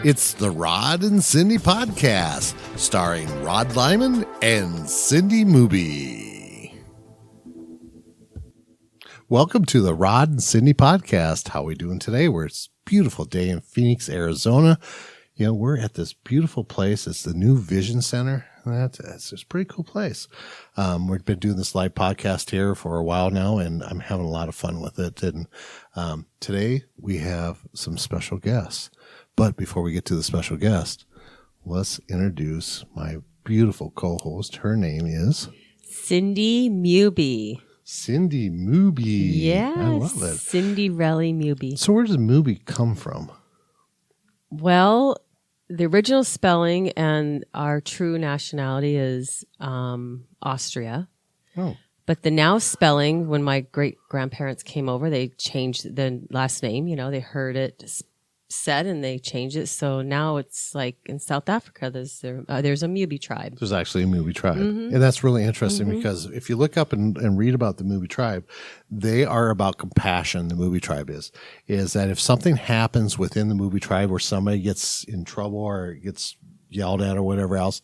It's the Rod and Cindy podcast, starring Rod Lyman and Cindy Mooby. Welcome to the Rod and Cindy podcast. How are we doing today? It's a beautiful day in Phoenix, Arizona. You know, we're at this beautiful place. It's the new Vision Center. It's a pretty cool place. We've been doing this live podcast here for a while now, and I'm having a lot of fun with it. And today we have some special guests. But before we get to the special guest, let's introduce my beautiful co-host. Her name is Cindy Mooby. Cindy Mooby. Yes, I love it. Cindy Relly Mooby. So where does Mooby come from? Well, the original spelling and our true nationality is Austria. Oh. But the now spelling, when my great-grandparents came over, they changed the last name. You know, they heard it said and they changed it. So now it's like in South Africa, there's a Mooby tribe. There's actually a Mooby tribe. Mm-hmm. And that's really interesting because if you look up and read about the Mooby tribe, they are about compassion. The Mooby tribe is that if something happens within the Mooby tribe where somebody gets in trouble or gets yelled at or whatever else,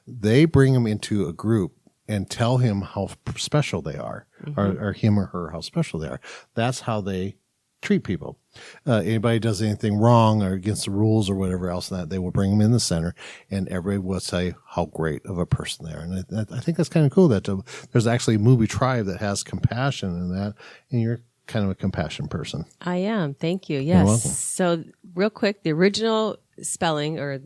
they bring them into a group and tell him how special they are, or him or her how special they are. That's how they treat people. Anybody does anything wrong or against the rules or whatever else, that they will bring them in the center, and everybody will say how great of a person they are. And I think that's kind of cool that there's actually a Mooby tribe that has compassion in that, and you're kind of a compassion person. I am. Thank you. You're welcome. Yes. So real quick, the original spelling, or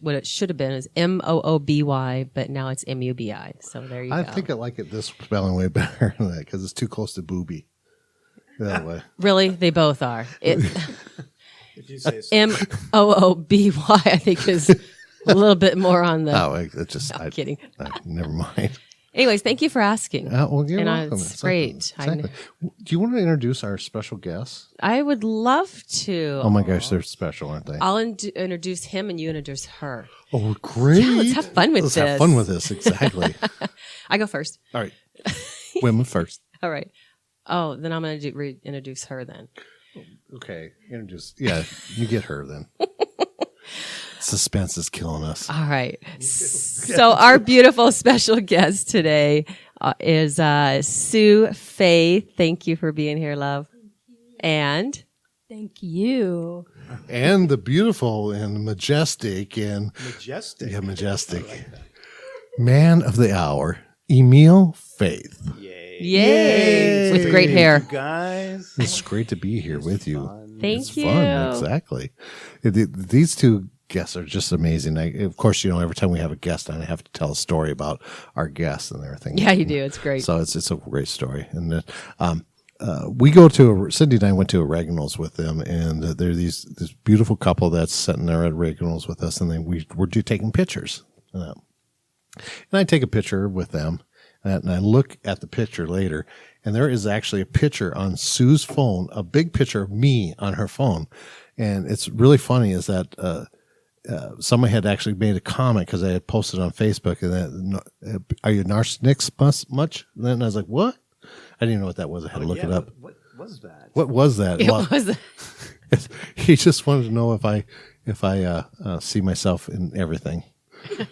what it should have been, is Mooby, but now it's Mubi. So there you go. I think I like it this spelling way better than that because it's too close to booby. That way. Really, they both are. If you say so. Mooby, I think, is a little bit more on the. I'm kidding. Never mind. Anyways, thank you for asking. Well, you're welcome. It's great. Exactly. Do you want to introduce our special guests? I would love to. Oh my gosh, they're special, aren't they? I'll introduce him and you introduce her. Oh, great. Yeah, let's have fun with this. Let's have fun with this, exactly. I go first. All right. Women first. All right. Oh, then I'm going to introduce her then. Okay. You get her then. Suspense is killing us. All right. So our beautiful special guest today is Sue Faithe. Thank you for being here, love. And thank you. And the beautiful and majestic. Yeah, majestic. Like Man of the hour, Emil Faithe. Yay. With great hair. You guys. It's great to be here with you. Thank you. Fun, exactly. These two guests are just amazing. Of course, every time we have a guest on, I have to tell a story about our guests and everything. Yeah, you do. It's great. So it's a great story. And we go to Cindy and I went to Oregano's with them, and they're this beautiful couple that's sitting there at Oregano's with us, and then we're taking pictures. And I take a picture with them. And I look at the picture later, and there is actually a picture on Sue's phone, a big picture of me on her phone. And it's really funny is that somebody had actually made a comment because I had posted on Facebook, and that, are you narcissists much? And then I was like, what? I didn't even know what that was. I had to look it up. What was that? What was that? What was that? He just wanted to know if I see myself in everything.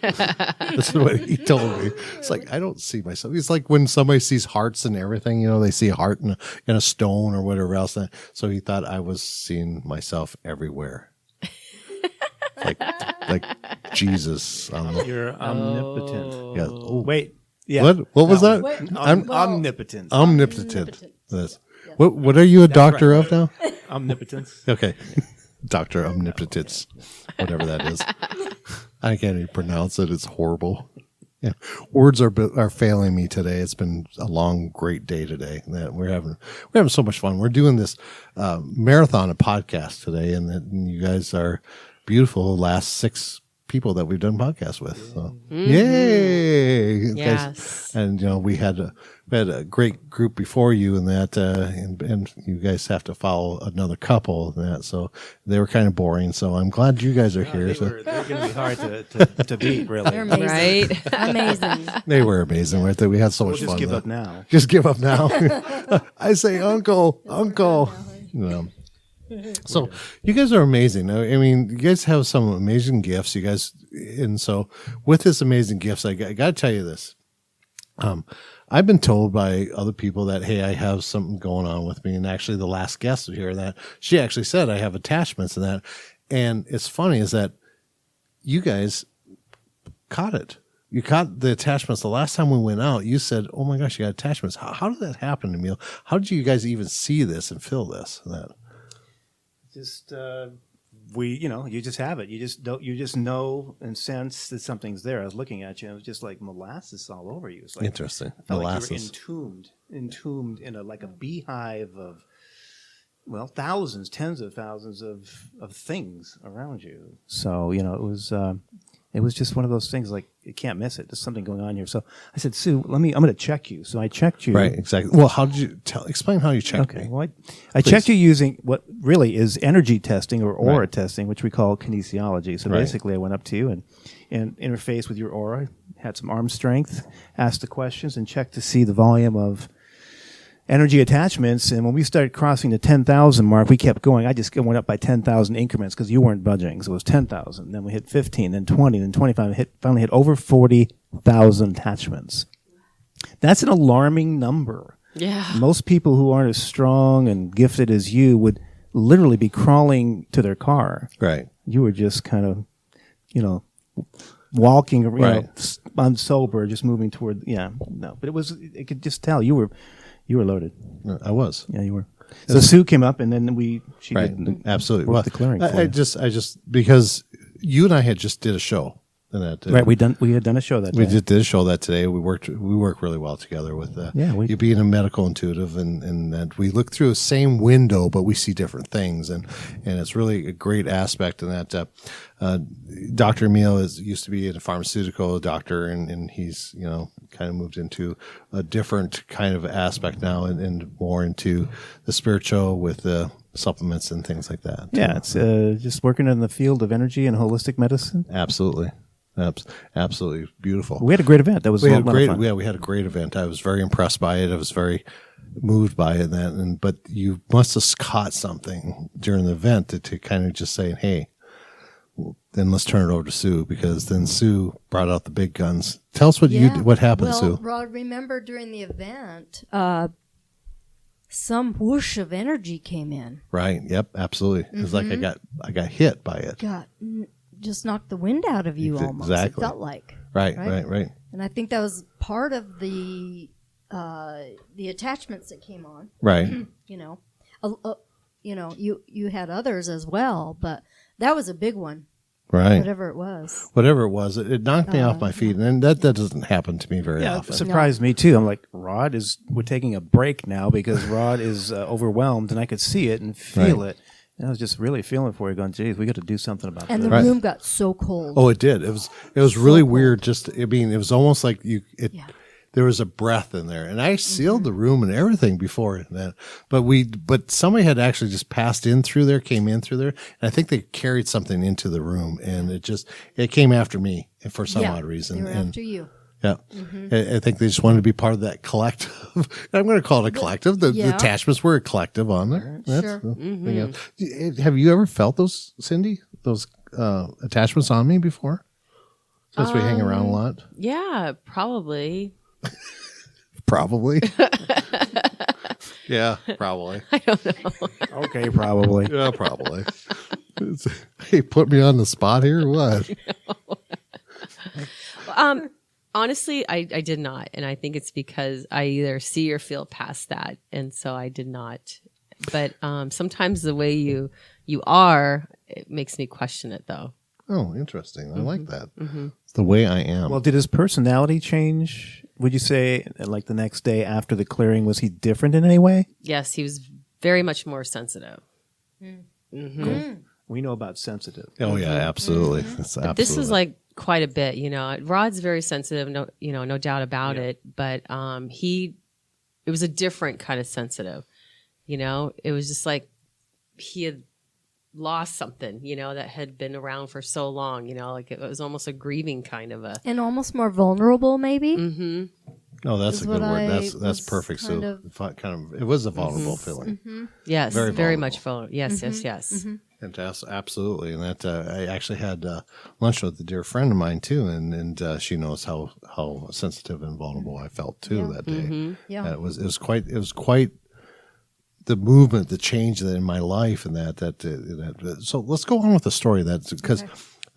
That's what he told me. It's like, I don't see myself. It's like when somebody sees hearts and everything, they see a heart in a stone or whatever else. So he thought I was seeing myself everywhere. like Jesus. You're omnipotent. Yeah. Oh. Wait. Yeah. What was that? Omnipotent. Omnipotent. Yes. What are you a doctor of now? Omnipotence. Okay. Dr. Omnipotence. Whatever that is. I can't even pronounce it. It's horrible. Yeah. Words are failing me today. It's been a long, great day today. We're having so much fun. We're doing this marathon of podcasts today, and you guys are beautiful. Last 6 people that we've done podcasts with. So. Yay! Yes. And we had a great group before you in that, and you guys have to follow another couple in that. So they were kind of boring. So I'm glad you guys are here. They're going to be hard to beat, really. They're amazing. Right? Amazing. They were amazing, right? We had so much Just fun. give up now. Just give up now. I say, Uncle. So you guys are amazing. I mean, you guys have some amazing gifts. You guys, and so with this amazing gifts, I got to tell you this. I've been told by other people that, hey, I have something going on with me. And actually the last guest here that she actually said I have attachments and that. And it's funny is that you guys caught it. You caught the attachments. The last time we went out, you said, oh my gosh, you got attachments. How did that happen, Emil? How did you guys even see this and feel this and that? Just you just have it. You just know and sense that something's there. I was looking at you, and it was just like molasses all over you. It's like, interesting. I felt Molasses. like you were entombed in like a beehive of, thousands, tens of thousands of things around you. So it was just one of those things, like, you can't miss it. There's something going on here. So I said, Sue, I'm going to check you. So I checked you. Right, exactly. Well, how did you explain how you checked me? Well, I checked you using what really is energy testing or aura testing, which we call kinesiology. So basically I went up to you and interfaced with your aura, had some arm strength, asked the questions, and checked to see the volume of energy attachments. And when we started crossing the 10,000 mark, we kept going. I just went up by 10,000 increments because you weren't budging. So it was 10,000. Then we hit 15, then 20, then 25. Finally hit over 40,000 attachments. That's an alarming number. Yeah. Most people who aren't as strong and gifted as you would literally be crawling to their car. Right. You were just kind of, walking, unsober, just moving toward. Yeah, no, but I could just tell you were loaded. I was. Yeah, you were. So Sue came up, and then she did absolutely work the clearing. I just because you and I had just did a show. And that, right, we had done a show that day. We did a show that today. We work really well together with you being a medical intuitive, and that we look through the same window, but we see different things, and it's really a great aspect in that. Dr. Emil used to be a pharmaceutical doctor, and he's kind of moved into a different kind of aspect now, and more into the spiritual with the supplements and things like that. Yeah, it's just working in the field of energy and holistic medicine. Absolutely. Absolutely beautiful. We had a great event. That was a lot of fun. We had a great event. I was very impressed by it. I was very moved by it. But you must have caught something during the event to kind of just say, hey, then let's turn it over to Sue, because then Sue brought out the big guns. Tell us what happened, Sue. Rod, remember during the event, some whoosh of energy came in. Right. Yep. Absolutely. It was like I got hit by it. Just knocked the wind out of you almost. Exactly. It felt like. Right. And I think that was part of the attachments that came on. Right. You had others as well, but that was a big one. Right. Whatever it was, it knocked me off my feet, and that doesn't happen to me very often. It surprised me too. I'm like, we're taking a break now because Rod is overwhelmed, and I could see it and feel it. And I was just really feeling for you, going, geez, we got to do something about and this. And the room got so cold. Oh, it did. It was really weird. It was almost like there was a breath in there, and I sealed the room and everything before that. But somebody had actually just passed in through there, came in through there, and I think they carried something into the room, and it came after me for some odd reason. They were after you. Yeah, I think they just wanted to be part of that collective. I'm going to call it a collective. The attachments were a collective on there. Sure. Have you ever felt those, Cindy? Those attachments on me before? Since we hang around a lot. Yeah, probably. Probably. Yeah, probably. I don't know. Okay, probably. Yeah, probably. Hey, put me on the spot here or what? Honestly, I did not. And I think it's because I either see or feel past that. And so I did not. But sometimes the way you are, it makes me question it, though. Oh, interesting. I like that. It's the way I am. Well, did his personality change? Would you say, like the next day after the clearing, was he different in any way? Yes, he was very much more sensitive. Cool. We know about sensitive. Oh, yeah, absolutely. Absolutely. This is like quite a bit, Rod's very sensitive, no doubt about it. But it was a different kind of sensitive. It was just like he had lost something, that had been around for so long, like it was almost a grieving kind of a. And almost more vulnerable, maybe? No, that's is a good what word. I That's was perfect. kind So of- kind of, it was a vulnerable feeling. Yes, Very very vulnerable. much vulnerable. Yes, yes. Fantastic, absolutely. And that I actually had lunch with a dear friend of mine too, and she knows how sensitive and vulnerable I felt too that day. Yeah. It was quite the movement, the change that in my life, and that. So let's go on with the story. That's because.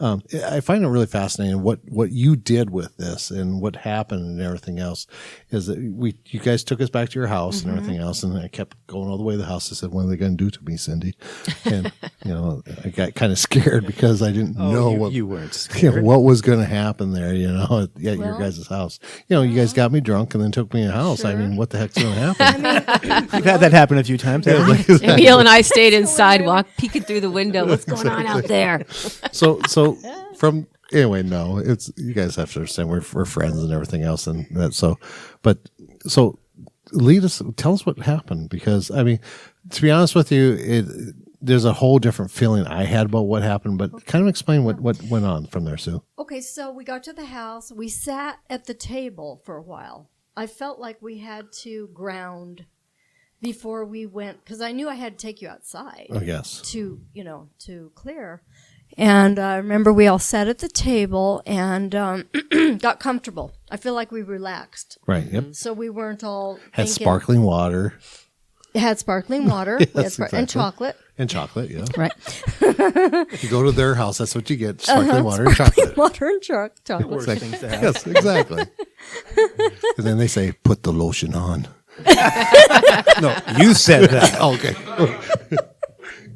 I find it really fascinating what you did with this and what happened and everything else is that you guys took us back to your house and everything else, and I kept going all the way to the house. I said, "What are they going to do to me, Cindy?" And I got kind of scared because I didn't know you weren't scared. what was going to happen there. At your Well- guys' house. You guys got me drunk and then took me in a house. I mean, what the heck's going to happen? You've had that happen a few times. haven't you? Emil and I stayed inside, peeking through the window. What's going on out there? So from anyway, no, it's you guys have to understand we're friends and everything else, and that so tell us what happened, because I mean, to be honest with you, there's a whole different feeling I had about what happened, but kind of explain what went on from there, Sue. Okay, so we got to the house. We sat at the table for a while. I felt like we had to ground before we went, because I knew I had to take you outside. Oh yes, to clear. And I remember we all sat at the table and got comfortable. I feel like we relaxed. right, yep. So we weren't all Had thinking- sparkling water It had sparkling water. Yes, and exactly. chocolate. and chocolate. Yeah, Right. if you go to their house, that's what you get: sparkling water and chocolate. Water and chocolate. Worst things to have. Yes, exactly. And then they say, "Put the lotion on." No, you said that. Okay.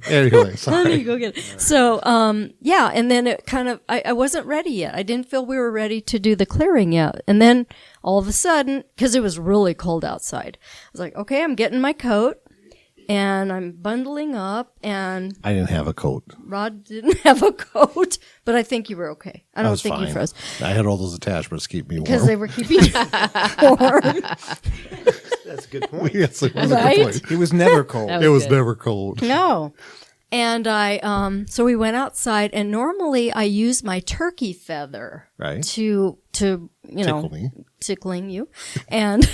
Anyway, sorry. Go get it. So, and then it kind of, I wasn't ready yet. I didn't feel we were ready to do the clearing yet. And then all of a sudden, because it was really cold outside, I was like, okay, I'm getting my coat and I'm bundling up, and I didn't have a coat. Rod didn't have a coat, but I think you were okay. I don't was think fine. you froze I had all those attachments to keep me because warm. they were keeping you warm. That's a good point. Yes, it was a Right? good point. He was never cold. That It was good. never cold. No. And so we went outside, and normally I use my turkey feather Right. to Tickle me. tickling you, and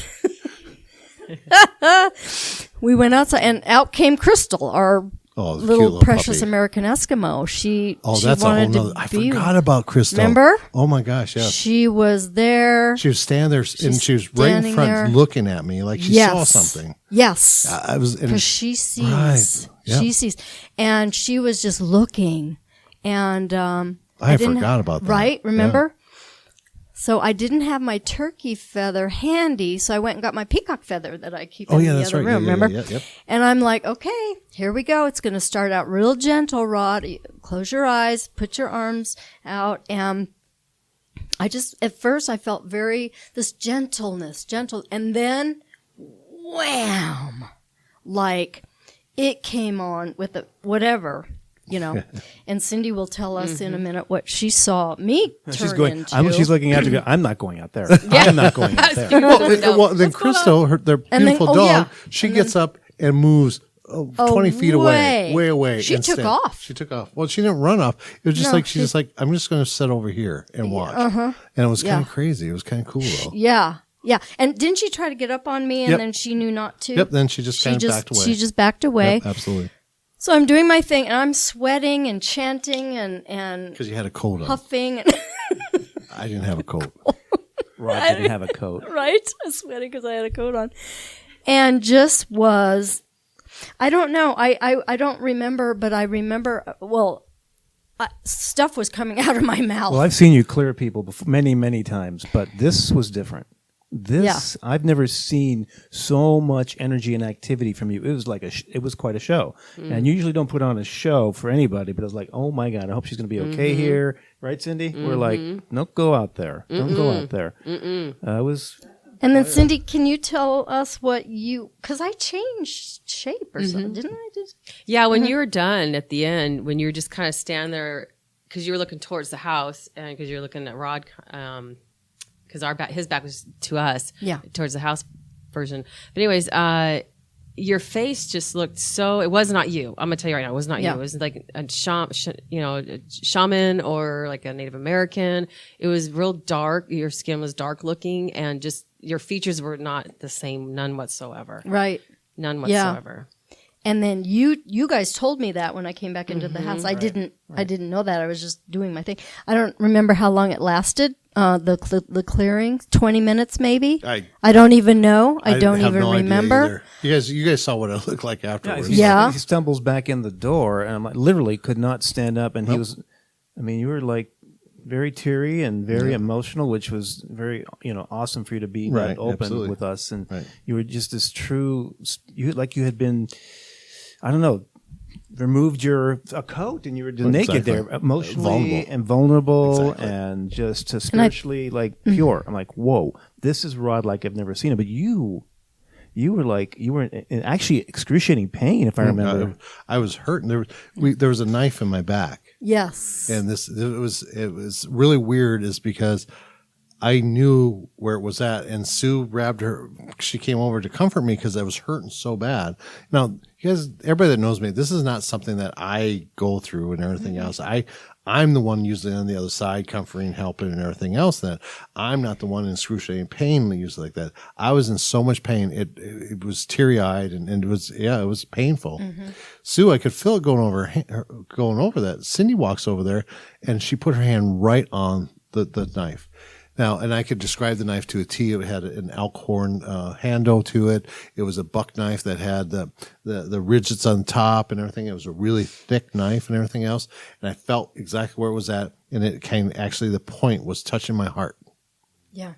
we went outside, and out came Crystal, our Oh, the little cute precious puppy. American Eskimo. She That's a whole wanted nother. to I be. forgot about Crystal. Remember? Oh my gosh, yes. She was there. She was standing there, and She's she was right in standing front, there. looking at me like she Yes. saw something. Yes. I was, and Because she sees. Right. Yeah. She sees. And she was just looking. And I didn't forgot about that. Right? Remember? So I didn't have my turkey feather handy, so I went and got my peacock feather that I keep Oh in yeah, the that's other right. room. Yeah, remember? Yeah, yep. And I'm like, okay, here we go. It's going to start out real gentle, Rod. Close your eyes, put your arms out. And I just, at first, I felt this gentleness, gentle. And then, wham! Like it came on with whatever, And Cindy will tell us in a minute what she saw me turn She's going. into. She's looking out to go. I'm not going out there. I'm not going out there. Well, then Crystal, their And then- beautiful oh, dog, yeah. she And gets up and moves 20 feet away, way away. She took off. She took off. Well, she didn't run off. It was just No, like she's just like, I'm just going to sit over here and watch. And it was kind of Yeah. crazy. It was kind of cool though. Yeah. Yeah. And didn't she try to get up on me and Yep. then she knew not to? Yep. Then she just kind of backed away. She just backed away. Yep, absolutely. So I'm doing my thing and I'm sweating and chanting and Because you had a coat on. puffing and I didn't have a coat. Rod didn't have a coat. right? I was sweating because I had a coat on. And just was, I don't know. I don't remember, but I remember, stuff was coming out of my mouth. Well, I've seen you clear people before, many, many times, but this was different. I've never seen so much energy and activity from you. It was like it was quite a show. And you usually don't put on a show for anybody, but it was like, oh my God, I hope she's going to be okay here. Right, Cindy? We're like, don't go out there. Don't go out there. I was... And then, Cindy, can you tell us what because I changed shape or something, didn't I? Yeah, when you were done at the end, when you were just kind of standing there, because you were looking towards the house, and because you were looking at Rod, because his back was to us, towards the house version. But anyways, your face just looked so. It was not you. I'm gonna tell you right now, it was not you. It was like a shaman or like a Native American. It was real dark. Your skin was dark looking, and just your features were not the same, none whatsoever. Right. None whatsoever. And then you guys told me that when I came back into the house. I didn't know that. I was just doing my thing. I don't remember how long it lasted. The clearing, 20 minutes maybe. I don't even know. I don't have even no idea remember. either. You guys saw what I looked like afterwards. Yeah. He stumbles back in the door, and I literally could not stand up. And he was, I mean, you were like very teary and very emotional, which was very, awesome for you to be that open with us. And you were just this true, you had been, I don't know, removed a coat and you were naked there, emotionally and vulnerable and just spiritually pure. I'm like, whoa, this is Rod like I've never seen it. But you were in actually excruciating pain, if I remember. I was hurting. There was a knife in my back. Yes. And it was really weird is because I knew where it was at, and Sue grabbed her. She came over to comfort me because I was hurting so bad. Now, you guys, everybody that knows me, this is not something that I go through and everything else. I'm the one usually on the other side, comforting, helping, and everything else. That I'm not the one in excruciating pain usually like that. I was in so much pain. It was teary eyed and it was painful. Sue, I could feel it going over that. Cindy walks over there and she put her hand right on the knife. Now, and I could describe the knife to a T. It had an elk horn handle to it. It was a buck knife that had the ridges on top and everything. It was a really thick knife and everything else. And I felt exactly where it was at. And it came, actually, the point was touching my heart. Yeah.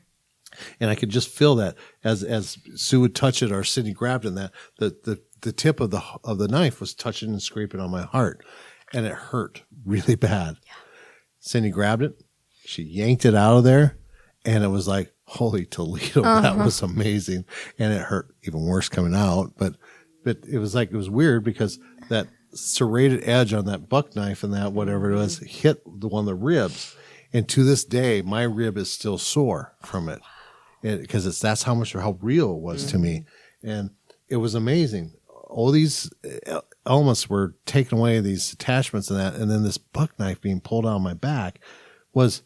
And I could just feel that as Sue would touch it or Cindy grabbed it, that the tip of the knife was touching and scraping on my heart. And it hurt really bad. Yeah. Cindy grabbed it. She yanked it out of there. And it was like, holy Toledo, that was amazing. And it hurt even worse coming out. But it was weird because that serrated edge on that buck knife and that whatever it was hit one of the ribs. And to this day, my rib is still sore from it. Because that's how real it was to me. And it was amazing. All these elements were taken away, these attachments and that. And then this buck knife being pulled out of my back was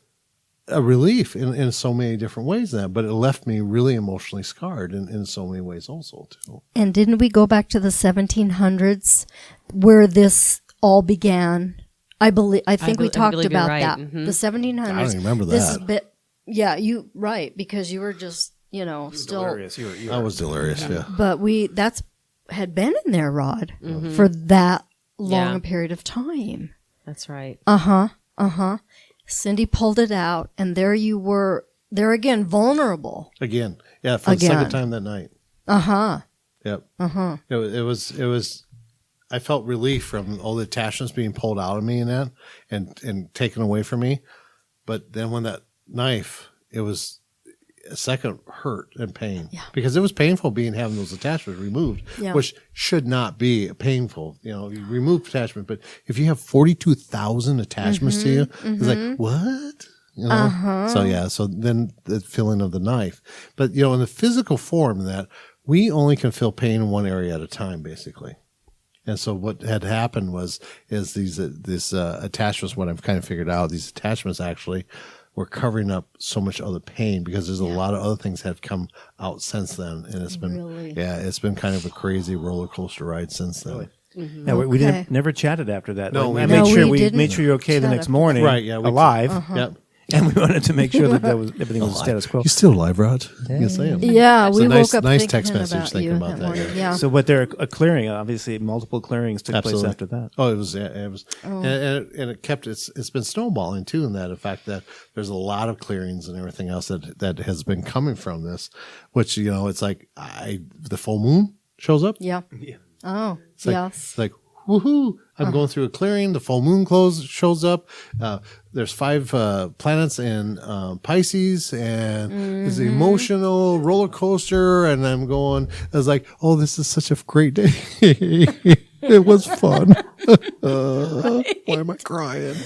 a relief in so many different ways but it left me really emotionally scarred in so many ways also too. And didn't we go back to the 1700s where this all began? I think we talked about right. that. The 1700s. I don't remember that. This is you right, because you were just, still delirious. I was delirious, yeah. But that's had been in there, Rod, for that long a period of time. That's right. Cindy pulled it out, and there you were, there again, vulnerable. Again. Yeah, for the second time that night. Yep. It was, I felt relief from all the attachments being pulled out of me and taken away from me. But then when that knife, it was a second hurt and pain. Yeah. Because it was painful having those attachments removed, which should not be painful. You remove attachment, but if you have 42,000 attachments to you, it's like, what? So then the feeling of the knife. But, in the physical form that we only can feel pain in one area at a time, basically. And so what had happened is these attachments, what I've kind of figured out, these attachments actually were covering up so much other pain because there's a lot of other things that have come out since then. And it's been, it's been kind of a crazy roller coaster ride since then. Really? Yeah, we never chatted after that. No, I made sure you're okay the next morning. Right, yeah. Alive. Yep. And we wanted to make sure that everything was status quo. You still alive, Rod? Yes, I am. Yeah, we woke up nice thinking text message about thinking you about that. morning. Yeah. So, but there a clearing, obviously, multiple clearings took place after that. Oh, it was, and it kept it's been snowballing too. In that, the fact that there's a lot of clearings and everything else that has been coming from this, which it's like the full moon shows up. Yeah. Oh, it's like woohoo! I'm going through a clearing. The full moon shows up. There's 5 planets in Pisces, and it's an emotional roller coaster. And I'm going. I was like, oh, this is such a great day. It was fun. Why am I crying?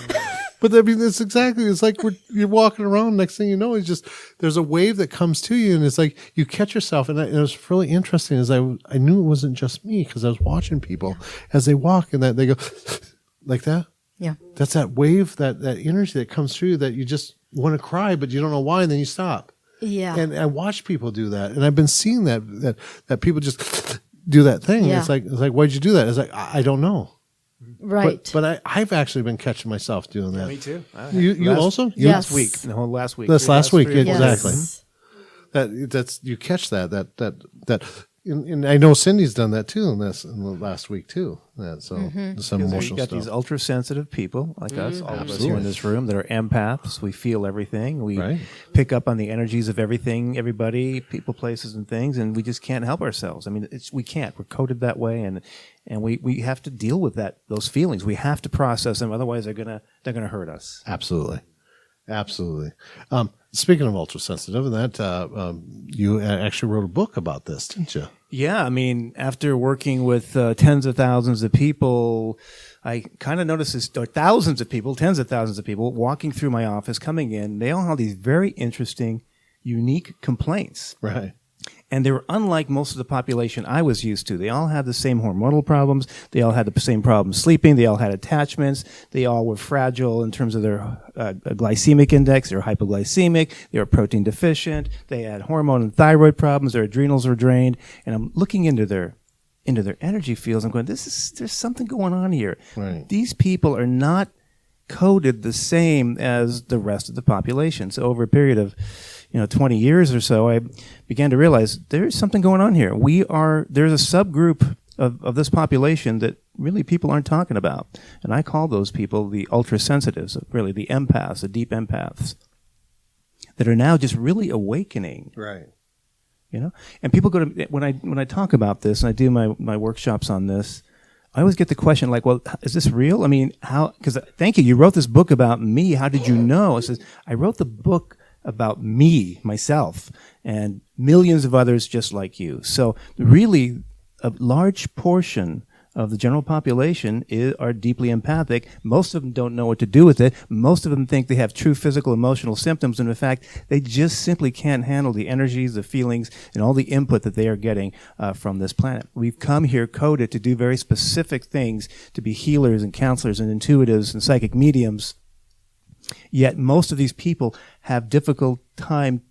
But I mean, it's like you're walking around. Next thing you know, it's just there's a wave that comes to you, and it's like you catch yourself. And it was really interesting. As I knew it wasn't just me because I was watching people as they walk, and that they go like that. Yeah, that's that wave, that energy that comes through you that you just want to cry, but you don't know why, and then you stop. Yeah. And I watch people do that, and I've been seeing that people just do that thing. Yeah. It's like, why'd you do that? It's like, I don't know. Right. But I've actually been catching myself doing that. Me too. You also? Yes. Last week. No, last week. That's last week, 3 or 4 exactly. days. That's you catch that. And I know Cindy's done that too in the last week too. Some Because emotional we've got stuff. these ultra sensitive people like us, all of us Absolutely. here in this room, that are empaths. We feel everything. We Right. pick up on the energies of everything, everybody, people, places, and things, and we just can't help ourselves. I mean, we can't. We're coded that way, and we have to deal with those feelings. We have to process them, otherwise they're gonna hurt us. Absolutely. Speaking of ultra sensitive, and that you actually wrote a book about this, didn't you? Yeah, I mean, after working with tens of thousands of people, I kind of noticed this, or thousands of people, tens of thousands of people walking through my office, coming in. They all have these very interesting, unique complaints. Right. And they were unlike most of the population I was used to. They all had the same hormonal problems. They all had the same problems sleeping. They all had attachments. They all were fragile in terms of their glycemic index. They were hypoglycemic. They were protein deficient. They had hormone and thyroid problems. Their adrenals were drained. And I'm looking into their energy fields. I'm going, there's something going on here. Right. These people are not coded the same as the rest of the population. So over a period of 20 years or so, I began to realize there's something going on here. There's a subgroup of this population that really people aren't talking about. And I call those people the ultra-sensitives, really the empaths, the deep empaths, that are now just really awakening. Right. And people go to, when I talk about this, and I do my workshops on this, I always get the question like, well, is this real? I mean, how, because thank you wrote this book about me. How did you know? I says, I wrote the book about me, myself, and millions of others just like you. So really, a large portion of the general population are deeply empathic. Most of them don't know what to do with it. Most of them think they have true physical, emotional symptoms, and in fact, they just simply can't handle the energies, the feelings, and all the input that they are getting from this planet. We've come here coded to do very specific things, to be healers and counselors and intuitives and psychic mediums. Yet most of these people have difficult time,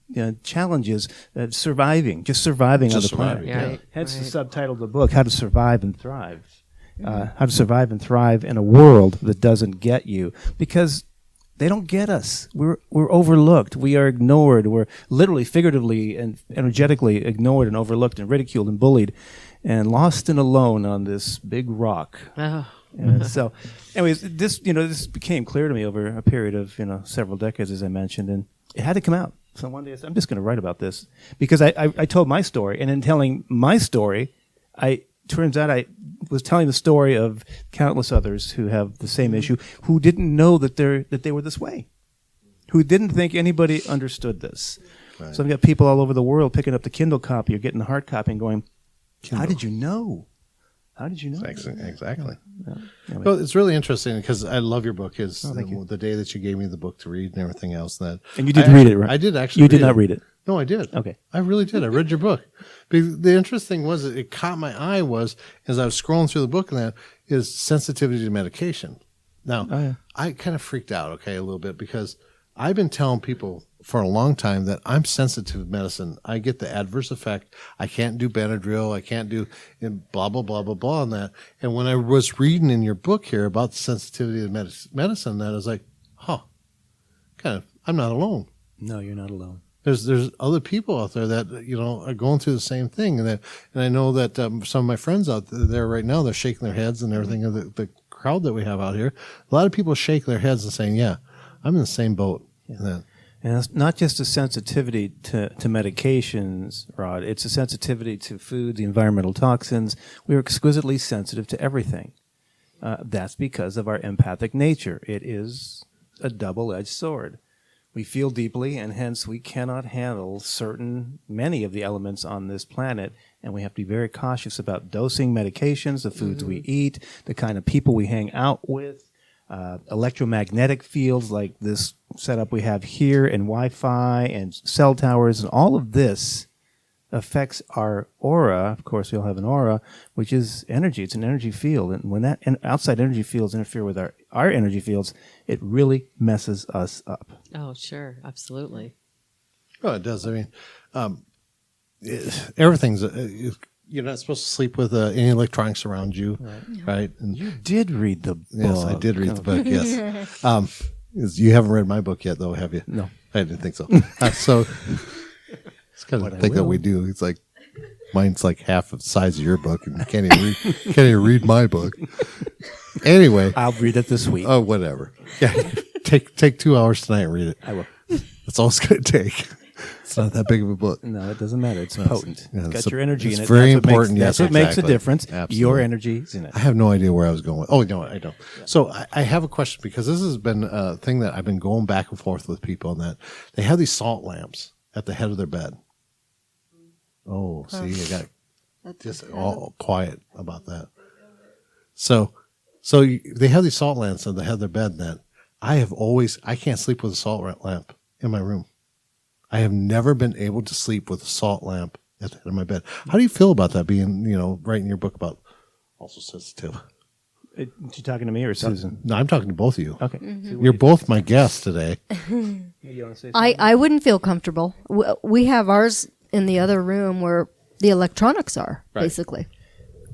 challenges surviving on the planet. Yeah. Right. Hence the subtitle of the book, How to Survive and Thrive. How to survive and thrive in a world that doesn't get you. Because they don't get us. We're overlooked. We are ignored. We're literally, figuratively, and energetically ignored and overlooked and ridiculed and bullied and lost and alone on this big rock. Oh. So, anyways, this became clear to me over a period of several decades, as I mentioned, and it had to come out. So one day I said, I'm just going to write about this because I told my story, and in telling my story, turns out I was telling the story of countless others who have the same issue, who didn't know that they were this way, who didn't think anybody understood this. Right. So I've got people all over the world picking up the Kindle copy or getting the hard copy and going, How did you know? How did you know? Exactly. Yeah. Anyway. Well, it's really interesting because I love your book. Thank you. The day that you gave me the book to read and everything else. And you did read it, right? I did actually. You did not read it. No, I did. Okay. I really did. I read your book. Because the interesting was it caught my eye was as I was scrolling through the book and that is sensitivity to medication. Now, I kind of freaked out, a little bit because I've been telling people for a long time that I'm sensitive to medicine. I get the adverse effect. I can't do Benadryl. I can't do blah, blah, blah, blah, blah on that. And when I was reading in your book here about the sensitivity to medicine, that I was like, I'm not alone. No, you're not alone. There's other people out there that are going through the same thing, and I know that some of my friends out there right now, they're shaking their heads and everything. The crowd that we have out here, a lot of people shake their heads and saying, "Yeah, I'm in the same boat." Yeah. And it's not just a sensitivity to medications, Rod. It's a sensitivity to food, the environmental toxins. We are exquisitely sensitive to everything. That's because of our empathic nature. It is a double-edged sword. We feel deeply, and hence we cannot handle many of the elements on this planet, and we have to be very cautious about dosing medications, the foods we eat, the kind of people we hang out with, electromagnetic fields like this setup we have here, and Wi-Fi and cell towers, and all of this affects our aura. Of course, we all have an aura, which is energy. It's an energy field, and when that outside energy fields interfere with our energy fields, it really messes us up. Oh, sure. Absolutely. Oh, it does. I mean, everything's. You're not supposed to sleep with any electronics around you, right? And You did read the book. yes, I did read the book. Yes, you haven't read my book yet, though, have you? No. I didn't think so. So it's kind of the thing that we do. It's like mine's like half the size of your book, and you can't even read my book. Anyway, I'll read it this week. oh, whatever. Yeah, take 2 hours tonight and read it. I will. That's all it's going to take. It's not that big of a book. No, it doesn't matter. It's potent. yeah, It's it's got your energy it's in it. very That's what important. Makes, Yes, that's what makes a exactly. difference. Absolutely. Your energy's in it. I have no idea where I was going. Oh, no, I don't. So I have a question because this has been a thing that I've been going back and forth with people on that. They have these salt lamps at the head of their bed. Oh, see, I got just all quiet about that. So they have these salt lamps at the head of their bed that I can't sleep with a salt lamp in my room. I have never been able to sleep with a salt lamp at the head of my bed. How do you feel about that being, writing your book about also sensitive? You talking to me or Susan? No, I'm talking to both of you. Okay. You're both my guests today. You want to say something? I wouldn't feel comfortable. We have ours in the other room where the electronics are, basically.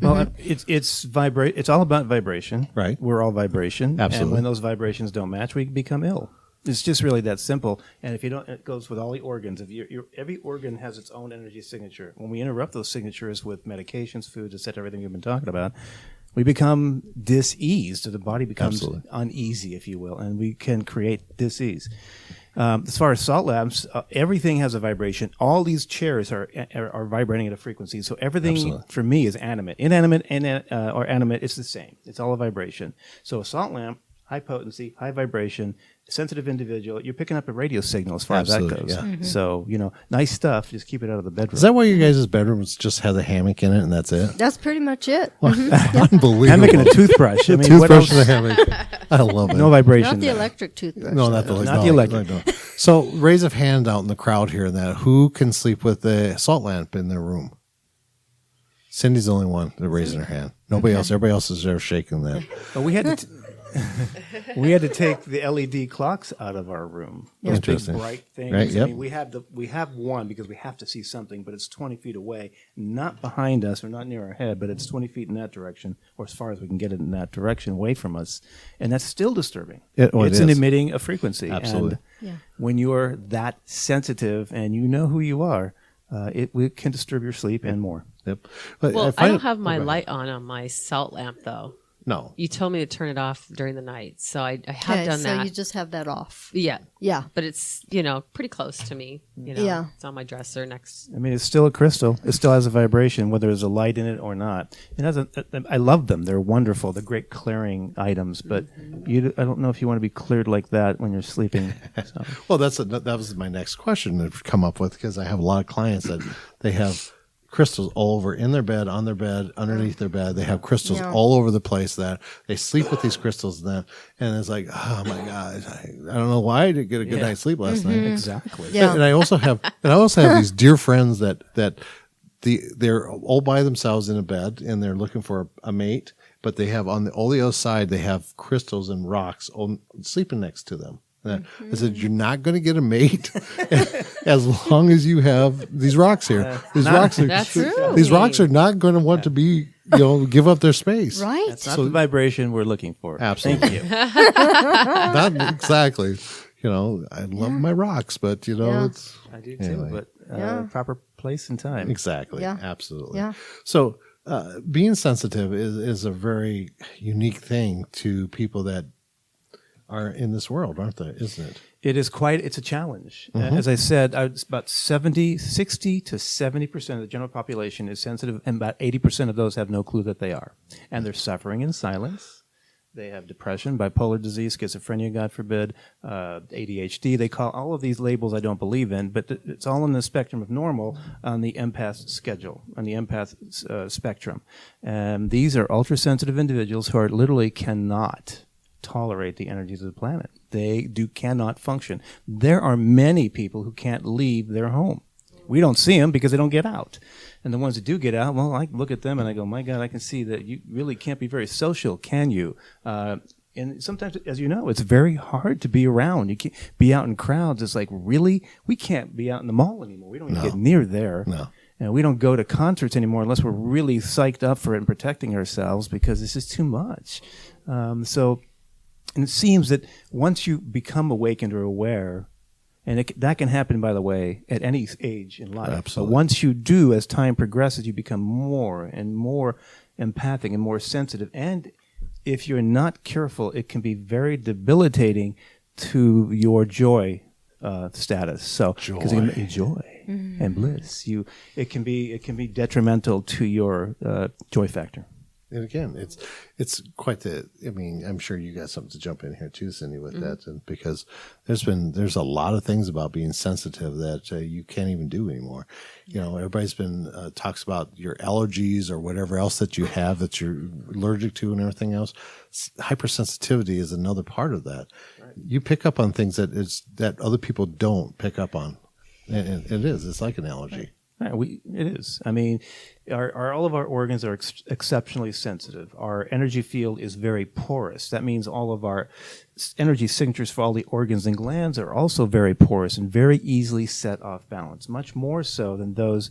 Well, it's all about vibration. Right. We're all vibration. Absolutely. And when those vibrations don't match, we become ill. It's just really that simple. And if you don't, it goes with all the organs. If every organ has its own energy signature. When we interrupt those signatures with medications, foods, etc., everything we've been talking about, we become diseased. The body becomes uneasy, if you will, and we can create disease. As far as salt lamps, everything has a vibration. All these chairs are vibrating at a frequency. So everything for me is animate. Inanimate or animate, it's the same. It's all a vibration. So a salt lamp, high potency, high vibration, sensitive individual, you're picking up a radio signal as far as that goes. Yeah. Mm-hmm. So, nice stuff. Just keep it out of the bedroom. Is that why your guys' bedrooms just have a hammock in it and that's it? That's pretty much it. Unbelievable. I'm making a toothbrush. I mean, what Toothbrush else? and a hammock. I love it. No vibration. Not the there. electric toothbrush. No, not the electric. No. So raise a hand out in the crowd here that who can sleep with a salt lamp in their room? Cindy's the only one that raising her hand. Nobody else. Everybody else is there shaking that. But we had to. We had to take the LED clocks out of our room. Those big Interesting. bright things. Right, yep. I mean, we have one because we have to see something, but it's 20 feet away, not behind us or not near our head, but it's 20 feet in that direction, or as far as we can get it in that direction, away from us, and that's still disturbing. It it's is. emitting a frequency. Absolutely. And when you're that sensitive and you know who you are, it can disturb your sleep and more. Yep. But Well, I find don't it- have my go ahead. light on my salt lamp, though. No. You told me to turn it off during the night, so I have done so that. you just have that off. Yeah, Yeah. but it's pretty close to me. Yeah. It's on my dresser next. I mean, it's still a crystal. It still has a vibration, whether there's a light in it or not. It has I love them. They're wonderful. They're great clearing items. But I don't know if you want to be cleared like that when you're sleeping. So. Well, that was my next question to come up with because I have a lot of clients that they have crystals all over in their bed, on their bed, underneath their bed. They have crystals all over the place that they sleep with these crystals and it's like, oh my God, I don't know why I didn't get a good night's sleep last night. Exactly. Yeah. And I also have these dear friends that they're all by themselves in a bed and they're looking for a mate, but they have on the other side they have crystals and rocks sleeping next to them. I said, you're not going to get a mate as long as you have these rocks here. These rocks are not going to want to be, give up their space. Right? That's not the vibration we're looking for. Absolutely. Thank you. Not exactly. I love my rocks, but it's I do Anyway. too, but proper place and time. exactly. Yeah. Absolutely. Yeah. So being sensitive is a very unique thing to people that are in this world, aren't they? Isn't it? It's a challenge. As I said, it's about 60 to 70% of the general population is sensitive, and about 80% of those have no clue that they are. And they're suffering in silence. They have depression, bipolar disease, schizophrenia, God forbid, ADHD. They call all of these labels I don't believe in, but it's all in the spectrum of normal on the empath schedule, on the empath spectrum. And these are ultra-sensitive individuals who literally cannot tolerate the energies of the planet. They cannot function. There are many people who can't leave their home. We don't see them because they don't get out. And the ones that do get out, well, I look at them and I go, my God, I can see that you really can't be very social, can you? And sometimes, as you know, it's very hard to be around. You can't be out in crowds. It's like, really? We can't be out in the mall anymore. We don't even get near there. No. And we don't go to concerts anymore unless we're really psyched up for it and protecting ourselves because this is too much. And it seems that once you become awakened or aware, and that can happen, by the way, at any age in life. Absolutely. But once you do, as time progresses, you become more and more empathic and more sensitive. And if you're not careful, it can be very debilitating to your joy status. So joy and bliss. It can be detrimental to your joy factor. And again, it's quite the. I mean, I'm sure you got something to jump in here too, Cindy, with that, and because there's a lot of things about being sensitive that you can't even do anymore. You know, everybody's been talks about your allergies or whatever else that you have that you're allergic to and everything else. Hypersensitivity is another part of that. Right. You pick up on things that other people don't pick up on, and it is. It's like an allergy. Right. Right, it is. I mean, all of our organs are exceptionally sensitive. Our energy field is very porous. That means all of our energy signatures for all the organs and glands are also very porous and very easily set off balance, much more so than those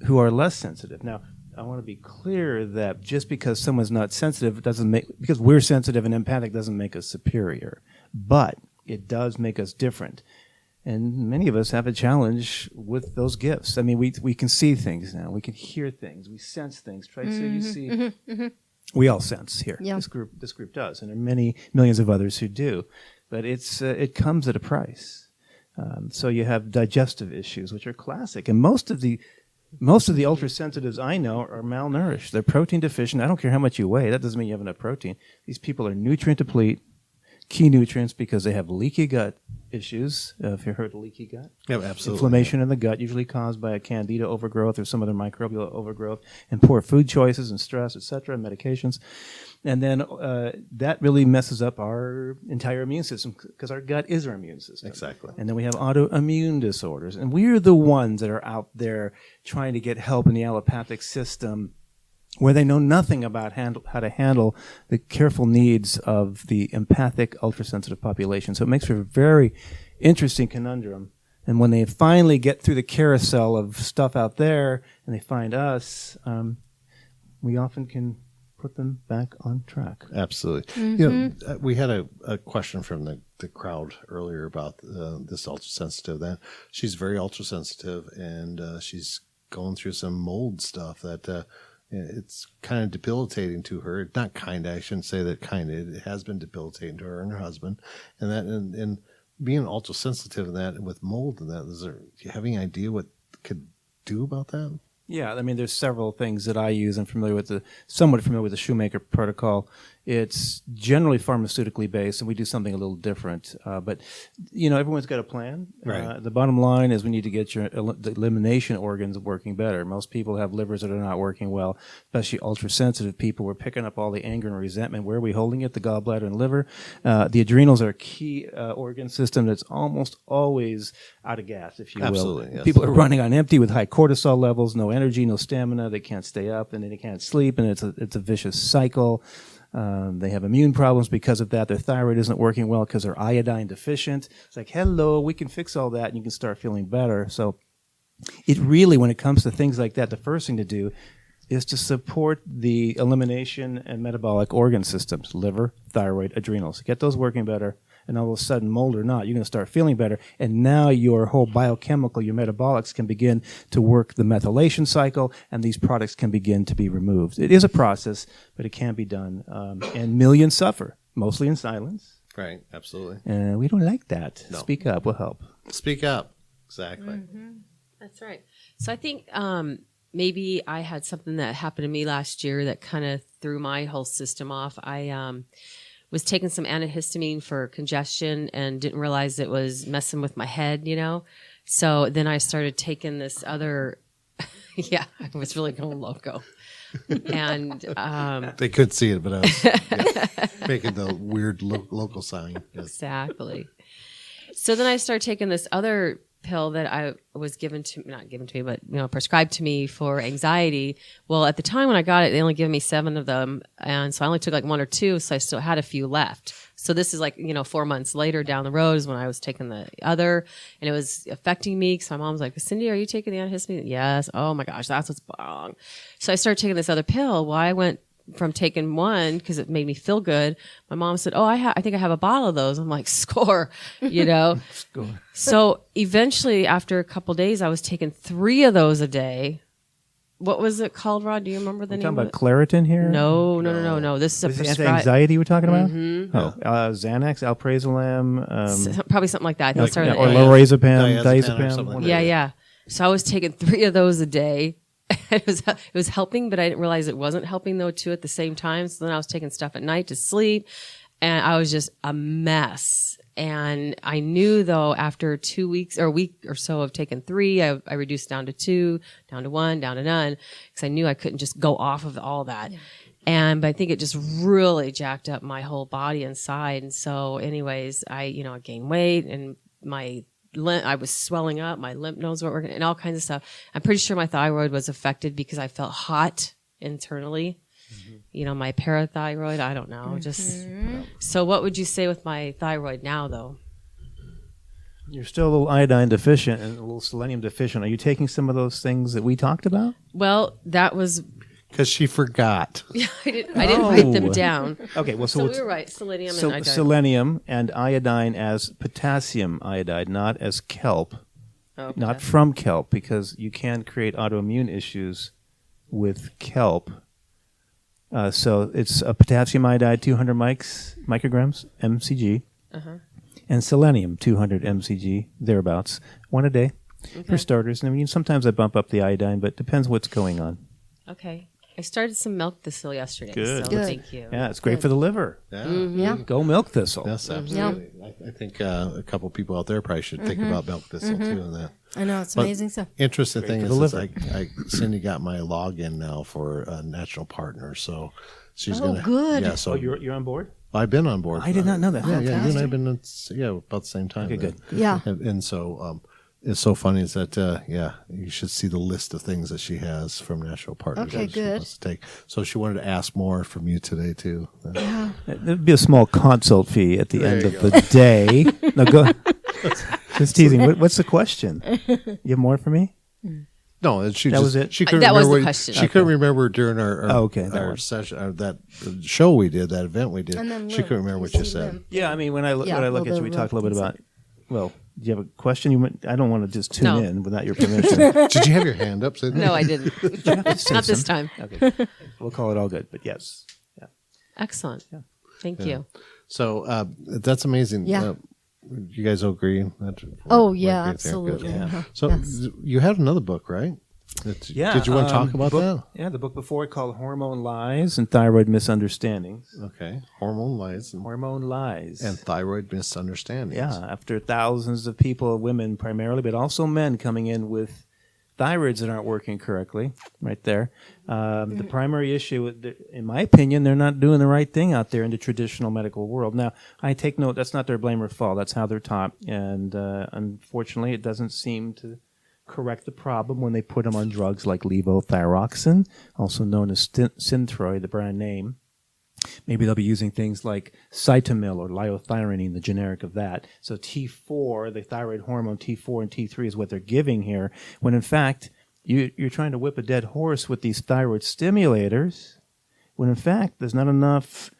who are less sensitive. Now, I want to be clear that just because someone's not sensitive because we're sensitive and empathic doesn't make us superior, but it does make us different. And many of us have a challenge with those gifts. I mean, we can see things now. We can hear things. We sense things. Try to say you see. We all sense here. Yeah. This group does, and there are many millions of others who do. But it comes at a price. So you have digestive issues, which are classic, and most of the ultrasensitives I know are malnourished. They're protein deficient. I don't care how much you weigh. That doesn't mean you have enough protein. These people are nutrient deplete, key nutrients because they have leaky gut issues. If you heard of leaky gut, yeah, absolutely. Inflammation in the gut, usually caused by a candida overgrowth or some other microbial overgrowth, and poor food choices and stress, etc., and medications. And then that really messes up our entire immune system because our gut is our immune system. Exactly. And then we have autoimmune disorders, and we're the ones that are out there trying to get help in the allopathic system, where they know nothing about how to handle the careful needs of the empathic, ultrasensitive population. So it makes for a very interesting conundrum. And when they finally get through the carousel of stuff out there and they find us, we often can put them back on track. Absolutely. Mm-hmm. You know, we had a question from the crowd earlier about this ultrasensitive. That she's very ultrasensitive, and she's going through some mold stuff that it's kind of debilitating to her. Not kind of, I shouldn't say that kind of. It has been debilitating to her and her husband, and that and being ultrasensitive in that and with mold and that. Do you have any idea what could do about that? Yeah, I mean, there's several things that I use. I'm somewhat familiar with the Shoemaker protocol. It's generally pharmaceutically based, and we do something a little different. But, everyone's got a plan. Right. The bottom line is we need to get the elimination organs working better. Most people have livers that are not working well, especially ultra-sensitive people. We're picking up all the anger and resentment. Where are we holding it? The gallbladder and liver. The adrenals are a key organ system that's almost always out of gas, if you will. Absolutely, yes. People are running on empty with high cortisol levels, no energy, no stamina. They can't stay up, and then they can't sleep, and it's a vicious cycle. They have immune problems because of that. Their thyroid isn't working well because they're iodine deficient. It's like, hello, we can fix all that, and you can start feeling better. So it really, when it comes to things like that, the first thing to do is to support the elimination and metabolic organ systems, liver, thyroid, adrenals. Get those working better, and all of a sudden, mold or not, you're going to start feeling better. And now your whole biochemical, your metabolics can begin to work the methylation cycle, and these products can begin to be removed. It is a process, but it can be done. And millions suffer, mostly in silence. Right, absolutely. And we don't like that. No. Speak up will help. Speak up. Exactly. Mm-hmm. That's right. So I think maybe I had something that happened to me last year that kind of threw my whole system off. I was taking some antihistamine for congestion and didn't realize it was messing with my head, So then I started taking this other, I was really going loco. And they could see it, but I was making the weird local sign. Yes. Exactly. So then I started taking this other pill that I was prescribed to me for anxiety. Well, at the time when I got it, they only gave me 7 of them. And so I only took like 1 or 2. So I still had a few left. So this is like, 4 months later down the road is when I was taking the other, and it was affecting me. Cause my mom was like, Cindy, are you taking the antihistamine? Yes. Oh my gosh, that's what's wrong. So I started taking this other pill. Well, I went from taking one because it made me feel good. My mom said, "Oh, I think I have a bottle of those." I'm like, "Score," Score. So eventually, after a couple days, I was taking 3 of those a day. What was it called, Rod? Do you remember the name? Talking of about it? Claritin here? No. This is a Is it prescribed. anti-anxiety we're talking about? Mm-hmm. Xanax, alprazolam, Probably something like that. I think it started or with A. lorazepam, Diazepam or something diazepam. like Yeah. So I was taking 3 of those a day. It was helping, but I didn't realize it wasn't helping though too at the same time. So then I was taking stuff at night to sleep, and I was just a mess. And I knew though after 2 weeks or a week or so of taking 3, I reduced down to 2, down to 1, down to none, because I knew I couldn't just go off of all that. Yeah. But I think it just really jacked up my whole body inside. And so anyways, I gained weight, and I was swelling up, my lymph nodes weren't working, and all kinds of stuff. I'm pretty sure my thyroid was affected because I felt hot internally. Mm-hmm. My parathyroid, I don't know. So what would you say with my thyroid now, though? You're still a little iodine deficient and a little selenium deficient. Are you taking some of those things that we talked about? Well, that was... Because she forgot. I didn't write them down. Okay, well, so we were right. Selenium and iodine. Selenium and iodine as potassium iodide, not as kelp. Okay. Not from kelp, because you can create autoimmune issues with kelp. So it's a potassium iodide, 200 micrograms, mcg, and selenium, 200 mcg, thereabouts, 1 a day for starters. And I mean, sometimes I bump up the iodine, but it depends what's going on. Okay. I started some milk thistle yesterday. Good. So Good. thank you. Yeah, it's great for the liver. Yeah. Yeah. Go milk thistle. Yes, absolutely. I think a couple people out there probably should think about milk thistle too. And that. I know, it's But amazing stuff. Interesting thing for is, the Cindy got my login now for National Partner, so she's gonna. Good. Yeah, so Oh, you're on board? I've been on board. I did not know that. Yeah, you and I Fantastic. have been about the same time. Okay, then. good. Yeah. And so it's so funny is that you should see the list of things that she has from National Partners. Okay, that she good. wants to take. So she wanted to ask more from you today too. There'd be a small consult fee at the There end you of the day. No, go. Just teasing. What's the question? You have more for me? No, and That was it? She couldn't That was remember. the question. She couldn't remember during that our one. session, that show we did, that event we did. And then She lymph. couldn't remember what You you see said. lymph. Yeah, I mean, when I look Yeah, at well, you, we the talked a little bit lymph about. Well, do you have a question? I don't want to just tune No. in without your permission. Did you have your hand up, Sydney? No, I didn't. Not this time. Okay, we'll call it all good. But yes, yeah. Excellent. Thank you. So that's amazing. Yeah. You guys all agree? Oh, yeah, Right there. absolutely. Good. Uh-huh. So Yes. you had another book, right? Yeah. Did you want to talk about book, that? Yeah, the book before called Hormone Lies and Thyroid Misunderstandings. Okay. Hormone lies Hormone Lies. and thyroid misunderstandings. yeah, after thousands of people, women primarily, but also men coming in with thyroids that aren't working correctly, right there. The primary issue, in my opinion, they're not doing the right thing out there in the traditional medical world. Now, I take note, that's not their blame or fault. That's how they're taught. And unfortunately, it doesn't seem to correct the problem when they put them on drugs like levothyroxine, also known as Synthroid, the brand name. Maybe they'll be using things like Cytomel or liothyronine, the generic of that. So T4, the thyroid hormone T4 and T3 is what they're giving here, when in fact you're trying to whip a dead horse with these thyroid stimulators, when in fact there's not enough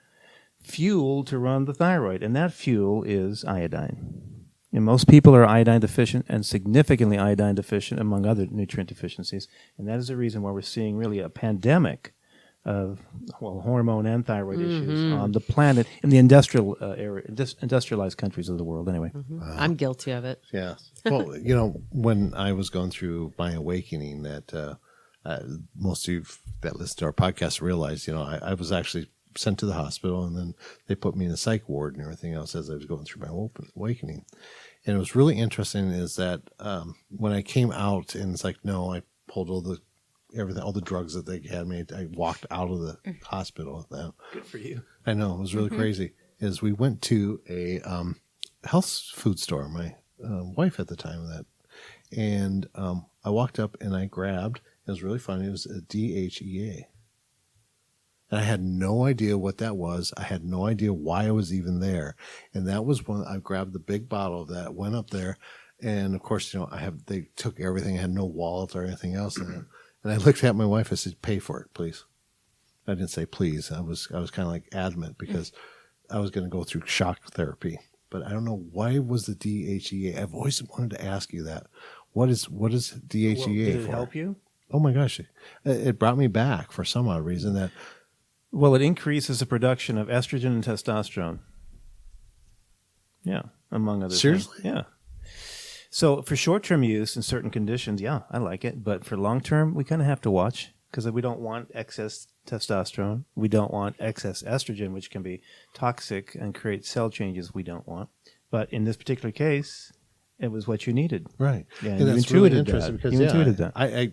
fuel to run the thyroid, and that fuel is iodine. And most people are iodine deficient and significantly iodine deficient among other nutrient deficiencies, and that is the reason why we're seeing really a pandemic of hormone and thyroid issues on the planet in the industrial area, industrialized countries of the world. Anyway, I'm guilty of it. Yeah. Well, when I was going through my awakening, that most of you that listen to our podcast realize, I was actually sent to the hospital, and then they put me in a psych ward and everything else as I was going through my awakening. And it was really interesting is that when I came out, and it's like, no, I pulled all the drugs that they had me. I walked out of the hospital. good for you. I know, it was really crazy. Is we went to a health food store. My wife at the time that And I walked up and I grabbed, it was really funny, it was a DHEA. And I had no idea what that was. I had no idea why it was even there. And that was when I grabbed the big bottle of that, went up there, and of course, they took everything. I had no wallet or anything else in it. And I looked at my wife. I said, "Pay for it, please." I didn't say please. I was kind of like adamant because I was going to go through shock therapy. But I don't know, why was the DHEA? I've always wanted to ask you that. What is DHEA Well, did it for? help you? Oh my gosh, it brought me back for some odd reason. That Well, it increases the production of estrogen and testosterone. Yeah, among other Seriously? things. Yeah. So for short-term use in certain conditions, yeah, I like it. But for long-term, we kind of have to watch because we don't want excess testosterone. We don't want excess estrogen, which can be toxic and create cell changes we don't want. But in this particular case, it was what you needed. right? Yeah, and you that's intuited really interesting that. because You intuited that. I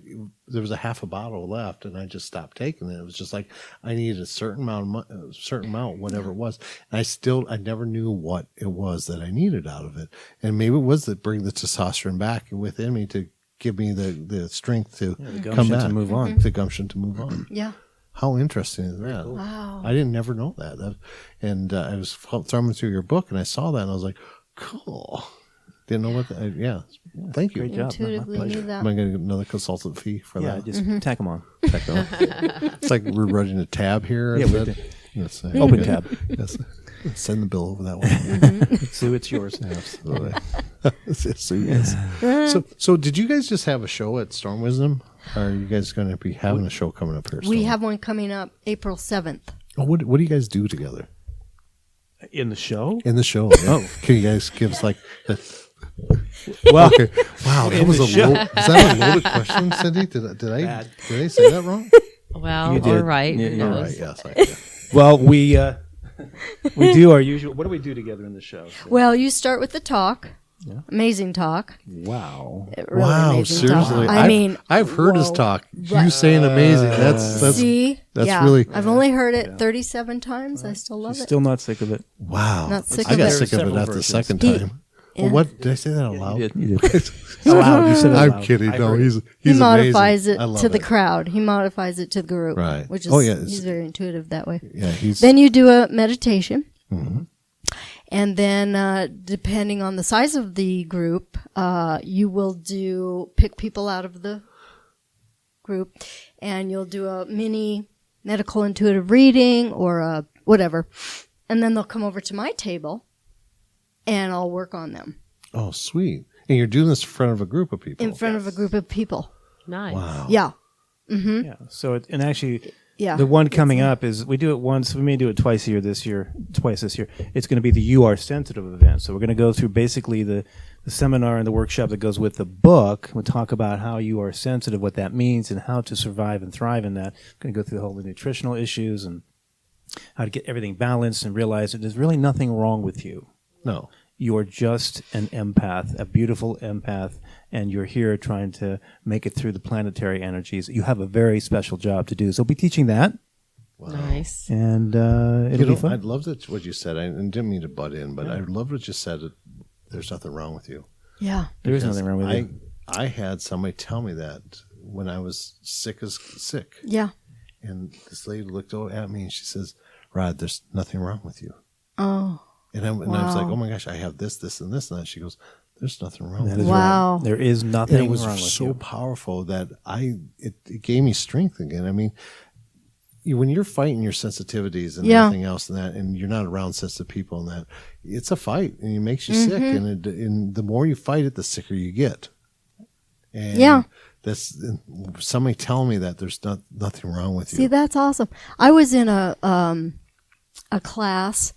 there was a half a bottle left, and I just stopped taking it. It was just like I needed a certain amount, whatever it was. And I never knew what it was that I needed out of it, and maybe it was to bring the testosterone back within me to give me the strength to the come gumption back, to move on. the gumption to move on. Yeah. How interesting is that? Cool. Wow. I didn't never know that. And I was thumbing through your book, and I saw that, and I was like, cool. Didn't know what. Thank you. Great job. Intuitively My pleasure. knew that. Am I going to get another consultant fee for Yeah, that? just tack them on. It's like we're running a tab here. Yeah, is we that- did. Yes, Open tab. Yes. Send the bill over that way. Sue, it's yours. Absolutely. Yes. So did you guys just have a show at Storm Wisdom? Or are you guys going to be having a show coming up here? We soon? have one coming up April 7th. Oh, what do you guys do together In the show? in the show? Oh, can you guys give us like? Well, Okay. Wow, that In was the a show. is that a loaded question, Cindy? Did I Bad. say that wrong? Well, You did. all right. Yeah, who you're All knows? right. Yes. well, we do our usual. What do we do together in the show? Well, you start with the talk. Yeah. Amazing talk. Wow. Really Wow, amazing seriously. talk. I've heard his whoa. talk. Right. You saying amazing. That's See? that's yeah. really- I've only heard it 37 times. I still love She's it. still not sick of it. wow. Not sick I of got it. sick of it Several after the versions. second He- time. yeah. Well, what did I say that out loud? You did. Aloud. You said it I'm aloud. kidding. I No, heard it. he's He modifies amazing. I it love to the it. crowd. He modifies it to the group. Right. Which is, Oh, yeah, it's- he's very intuitive that way. Yeah, he's Then you do a meditation. Mm-hmm. And then, depending on the size of the group, you will pick people out of the group, and you'll do a mini medical intuitive reading or a whatever. And then they'll come over to my table, and I'll work on them oh sweet. And you're doing this in front of a group of people. in front of a group of people. Nice. Wow. Yeah. Yeah. So, and actually, Yeah. the one coming up is we do it once. We may do it twice this year. It's going to be the You Are Sensitive event. So we're going to go through basically the seminar and the workshop that goes with the book. We'll talk about how you are sensitive, what that means, and how to survive and thrive in that. We're going to go through the whole nutritional issues and how to get everything balanced and realize that there's really nothing wrong with you. No. You are just an empath, a beautiful empath, and you're here trying to make it through the planetary energies. You have a very special job to do. So we'll be teaching that, Wow. Nice. and it'll be fun. I'd love that what you said. I didn't mean to butt in, but I love what you said. There's nothing wrong with you. Yeah. There is Because nothing wrong with you. I had somebody tell me that when I was sick as sick. Yeah. And this lady looked at me and she says, Rod, there's nothing wrong with you. Oh. And I was like, Wow. oh my gosh, I have this, this, and this. And that. She goes, there's nothing wrong That with is you. Wow. right. There is nothing And it was wrong with so you. powerful that it gave me strength again. I mean, when you're fighting your sensitivities and Yeah. everything else and that, and you're not around sensitive people and that, it's a fight and it makes you sick. And the more you fight it, the sicker you get. And Yeah. that's somebody telling me that there's nothing wrong with you. See, that's awesome. I was in a class,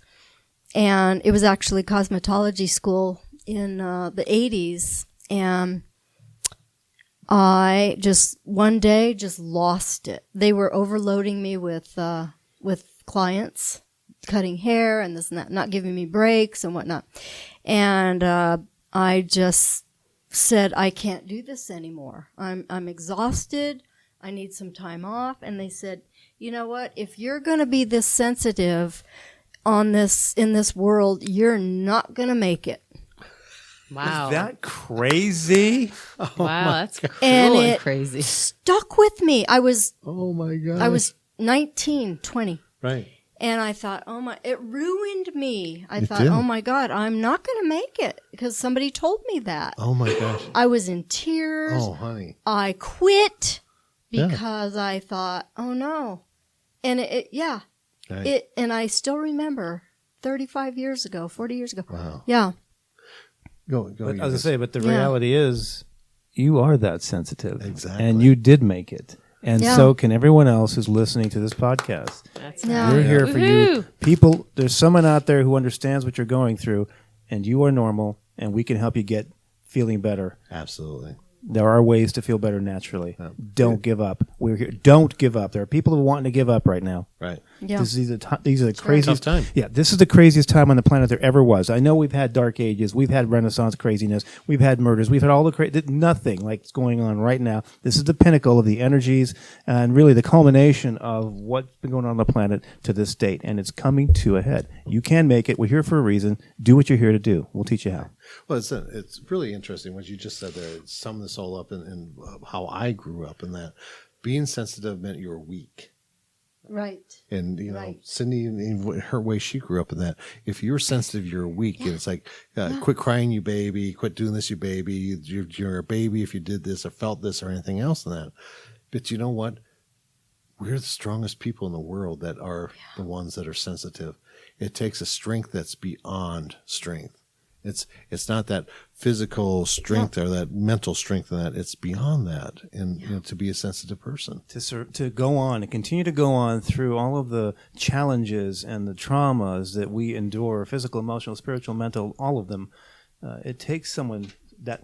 and it was actually cosmetology school in the 80s, and I just one day just lost it. They were overloading me with clients, cutting hair and this and that, not giving me breaks and whatnot, and I just said, I can't do this anymore. I'm exhausted. I need some time off. And they said, you know what? If you're going to be this sensitive in this world, you're not going to make it. Wow. Is that crazy? Wow, that's cruel And and it crazy. stuck with me. I was Oh my God. I was 19, 20. right. And I thought, oh my, it ruined me. I It thought, did. oh my God, I'm not going to make it because somebody told me that. Oh my gosh. I was in tears. Oh honey. I quit Yeah. because I thought, oh no. And Right. and I still remember 35 years ago, 40 years ago. Wow. Yeah. Go. But, you as I guys. say, but the Yeah. reality is, you are that sensitive. Exactly. And you did make it. And Yeah. so can everyone else who's listening to this podcast. That's Yeah. We're here for you. Woohoo! People, there's someone out there who understands what you're going through, and you are normal, and we can help you get feeling better. Absolutely. There are ways to feel better naturally. Don't give up. We're here. Don't give up. There are people who are wanting to give up right now. Right. Yeah. These are the craziest Tough time. Yeah, this is the craziest time on the planet there ever was. I know we've had dark ages, we've had Renaissance craziness, we've had murders, we've had all the nothing like is going on right now. This is the pinnacle of the energies and really the culmination of what's been going on the planet to this date, and it's coming to a head. You can make it. We're here for a reason. Do what you're here to do. We'll teach you how. Well, it's really interesting what you just said there. It summed this all up in how I grew up, in that being sensitive meant you were weak. Right. And, Right. Cindy, in her way she grew up in that, if you're sensitive, you're weak. And it's like, quit crying, you baby. Quit doing this, you baby. You're a baby if you did this or felt this or anything else than that. But you know what? We're the strongest people in the world that are the ones that are sensitive. It takes a strength that's beyond strength. It's not that physical strength or that mental strength, and that it's beyond that, and to be a sensitive person. To go on and continue to go on through all of the challenges and the traumas that we endure, physical, emotional, spiritual, mental, all of them, it takes someone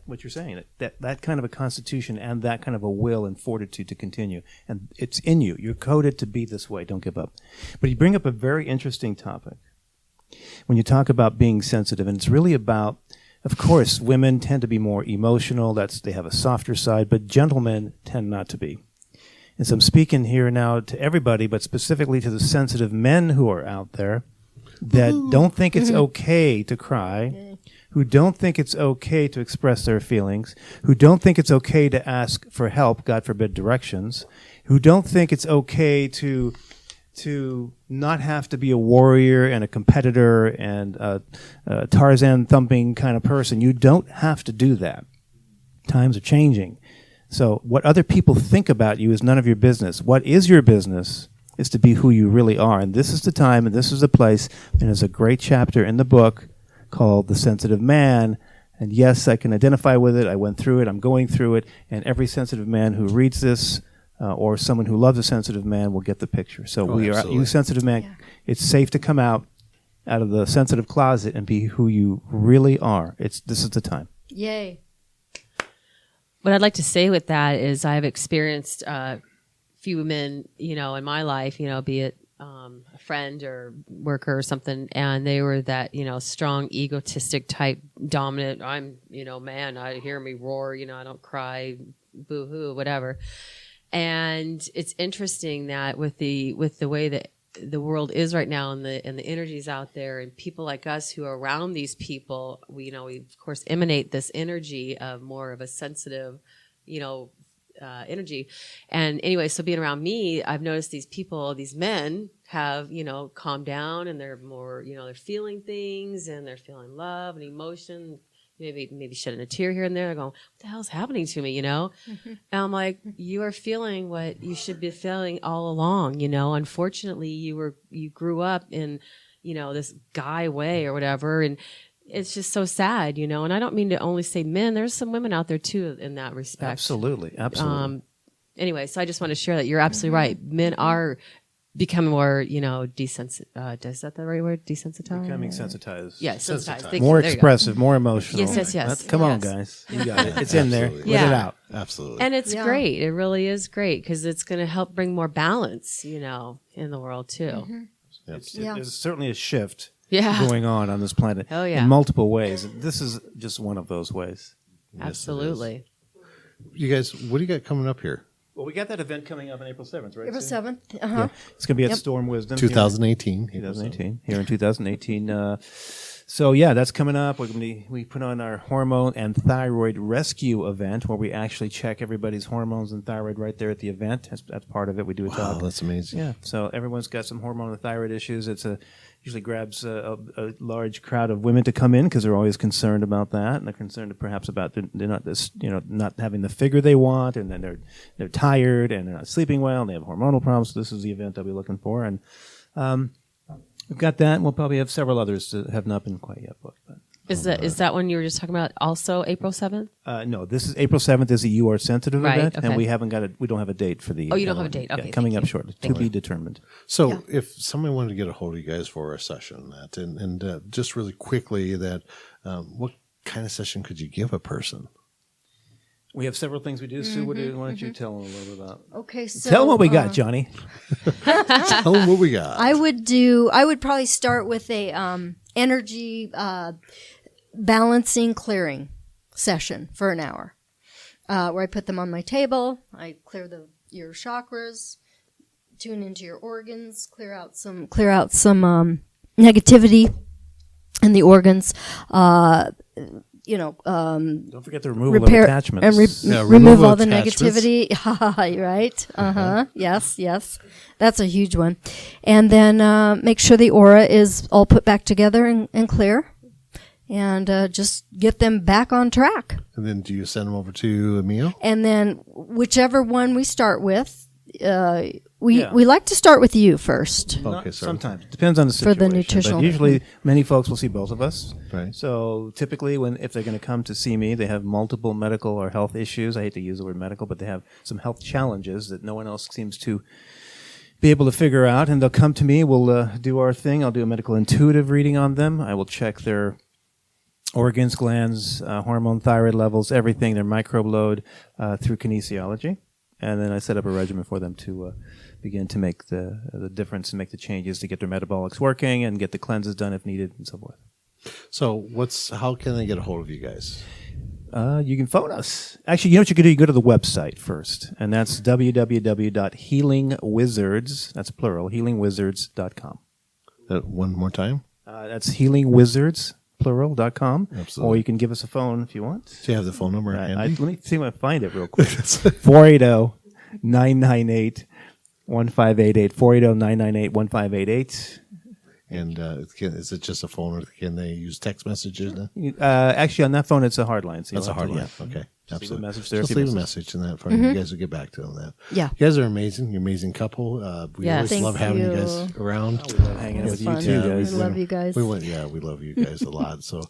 what you're saying, that kind of a constitution and that kind of a will and fortitude to continue. And it's in you. You're coded to be this way. Don't give up. But you bring up a very interesting topic when you talk about being sensitive, and it's really about, of course, women tend to be more emotional. They have a softer side, but gentlemen tend not to be. And so I'm speaking here now to everybody, but specifically to the sensitive men who are out there that don't think it's okay to cry, who don't think it's okay to express their feelings, who don't think it's okay to ask for help, God forbid directions, who don't think it's okay to not have to be a warrior and a competitor and a Tarzan thumping kind of person. You don't have to do that. Times are changing. So what other people think about you is none of your business. What is your business is to be who you really are. And this is the time and this is the place. And there's a great chapter in the book called The Sensitive Man. And yes, I can identify with it. I went through it. I'm going through it. And every sensitive man who reads this or someone who loves a sensitive man will get the picture. So you sensitive man, it's safe to come out of the sensitive closet and be who you really are. This is the time. Yay. What I'd like to say with that is I've experienced a few men, in my life, be it a friend or worker or something, and they were that, strong, egotistic type, dominant. I'm, man, I hear me roar, I don't cry, boo-hoo, whatever. And it's interesting that with the way that the world is right now and the energies out there and people like us who are around these people, we of course emanate this energy of more of a sensitive, energy. And anyway, so being around me, I've noticed these people, these men have, calmed down and they're more, they're feeling things and they're feeling love and emotion. Maybe shedding a tear here and there. They're going, what the hell's happening to me, Mm-hmm. And I'm like, you are feeling what you should be feeling all along, Unfortunately, you grew up in, this guy way or whatever, and it's just so sad, And I don't mean to only say men. There's some women out there too in that respect. Absolutely. Anyway, so I just want to share that you're absolutely right. Men are becoming more, desensitized. Is that the right word? Desensitized? Becoming sensitized. Yeah, sensitized. Thank you. More There you go. expressive, more emotional. Yes. Come on, Yes. guys. You got it. It's in there. Absolutely. Let it Yeah. out. Absolutely. And it's Yeah. great. It really is great because it's going to help bring more balance, in the world too. Yeah. There's certainly a shift Yeah. going on this planet Oh, yeah. in multiple ways. And this is just one of those ways. Absolutely. You guys, what do you got coming up here? Well, we got that event coming up on April 7th, right? April Sue? 7th. Yeah. It's going to be at Storm Wisdom. 2018. 2018. Here in 2018. So yeah, that's coming up. We put on our hormone and thyroid rescue event where we actually check everybody's hormones and thyroid right there at the event. That's part of it. We do a talk. Oh, that's amazing. Yeah. So everyone's got some hormone and thyroid issues. Usually grabs a large crowd of women to come in because they're always concerned about that, and they're concerned perhaps about they're not having the figure they want, and then they're tired and they're not sleeping well, and they have hormonal problems. So this is the event I'll be looking for, and we've got that, and we'll probably have several others that have not been quite yet booked. But. Is that one you were just talking about? Also April 7th? No, this is April 7th is the You Are Sensitive Right, event, okay. and we don't have a date for the. Oh, you don't have a date. Okay, coming thank up you. shortly to be determined. So if somebody wanted to get a hold of you guys for a session, and just really quickly, what kind of session could you give a person? We have several things we do. Sue, why don't you tell them a little bit about? Okay, so Tell them what we got, Johnny. Tell them what we got. I would probably start with a energy balancing clearing session for an hour, where I put them on my table. I clear your chakras, tune into your organs, clear out some negativity in the organs. Don't forget the removal Repair of attachments. and remove remove all the attachments. negativity. Right? Yes. That's a huge one. And then make sure the aura is all put back together and clear. And just get them back on track. And then do you send them over to Emil? And then whichever one we start with, we like to start with you first. Okay, so Sometimes depends on the For situation. the nutritional. But usually, many folks will see both of us. Right. So typically, if they're going to come to see me, they have multiple medical or health issues. I hate to use the word medical, but they have some health challenges that no one else seems to be able to figure out, and they'll come to me. We'll do our thing. I'll do a medical intuitive reading on them. I will check their organs, glands, hormone, thyroid levels, everything, their microbe load through kinesiology. And then I set up a regimen for them to begin to make the difference and make the changes to get their metabolics working and get the cleanses done if needed and so forth. So how can they get a hold of you guys? You can phone us. Actually, you know what you can do? You go to the website first, and that's www.healingwizards, that's plural, healingwizards.com. One more time? That's healingwizards, plural.com. Absolutely. Or you can give us a phone if you want. Do you have the phone number handy? Let me see if I can find it real quick. 480-998-1588. 480-998-1588. And is it just a phone, or can they use text messages now? Actually, on that phone, it's a hard line. So That's a hard line. yeah. Okay. Just leave a Absolutely. message there Just if you leave a miss message in that phone. You guys will get back to them. Yeah. You guys are amazing. You're an amazing couple. We Yes. always Thank love having you you. guys around. We love hanging out with you fun. too, Yeah, guys. we love you guys. We love you guys a lot. So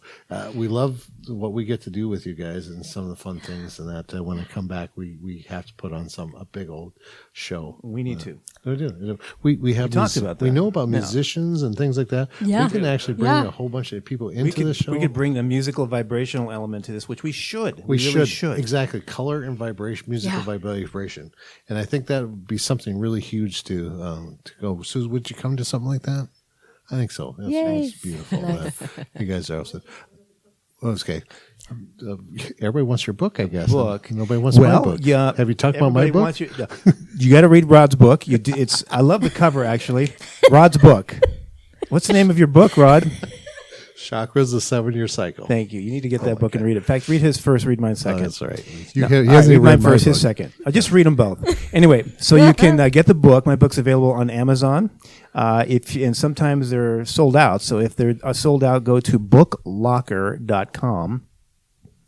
we love what we get to do with you guys and some of the fun things. And that when I come back, we have to put on a big old show. We need to. We do. We have talked about that. We know about Yeah. musicians and things like that. Yeah. We can actually bring Yeah. a whole bunch of people into the show. We could bring a musical vibrational element to this, which we should. We really should. Exactly. Color and vibration, musical vibration. And I think that would be something really huge to go. Susan, would you come to something like that? I think so. That's beautiful. You guys are awesome. Okay. Everybody wants your book, I guess. Book. Nobody wants my book. Yeah. Have you talked about my book? You got to read Rod's book. I love the cover, actually. Rod's book. What's the name of your book, Rod? Chakras, the 7-year cycle. Thank you. You need to get that book and read it. In fact, read his first, read mine Oh, second. that's all right. No, He all right, hasn't read even mine read my first, his book. second. I'll just read them both. Anyway, so you can get the book. My book's available on Amazon. And sometimes they're sold out. So if they're sold out, go to booklocker.com.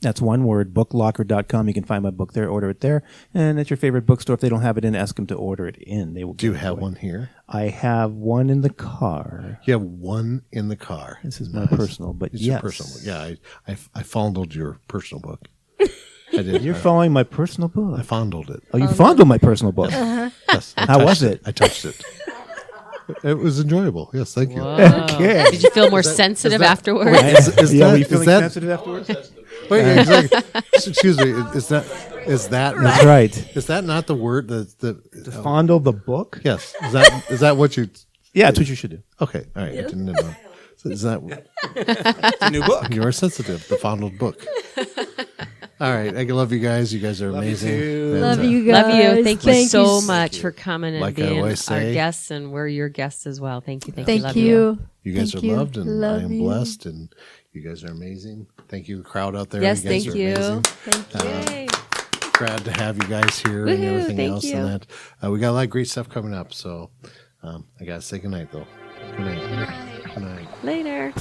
That's one word, booklocker.com. You can find my book there, order it there. And at your favorite bookstore, if they don't have it in, ask them to order it in. They will. Do you have one here? I have one in the car. You have one in the car. This is my personal, but It's yes. your personal book. Yeah, I fondled your personal book. I did. You're following my personal book. I fondled it. Oh, you fondled my personal book. Yes. I How touched was it? I touched it. It was enjoyable. Yes, thank you. Okay. Did you feel more sensitive afterwards? Is Yeah, that- were you is feeling that- sensitive afterwards? Wait, exactly. Excuse me. Is that That's right. Is that not the word? To fondle the book? Yes. Is that what you? Yeah, that's what you should do. Okay. All right. I didn't know. So is that It's a new book. you are sensitive? The fondled book. All right. I love you guys. You guys are amazing. And, Love you guys. Love you. Thank you so so much for coming and Like I being always our say- guests, and we're your guests as well. Thank you. Thank Love you. You guys Thank are you. loved, and Love I am you. blessed, and you guys are amazing. Thank you, crowd out there. Yes, you guys thank are you. amazing. Thank you. Yay. Glad to have you guys here and Woohoo, everything thank else you. and that. We got a lot of great stuff coming up, so I got to say goodnight, though. Good night. Good night. Later.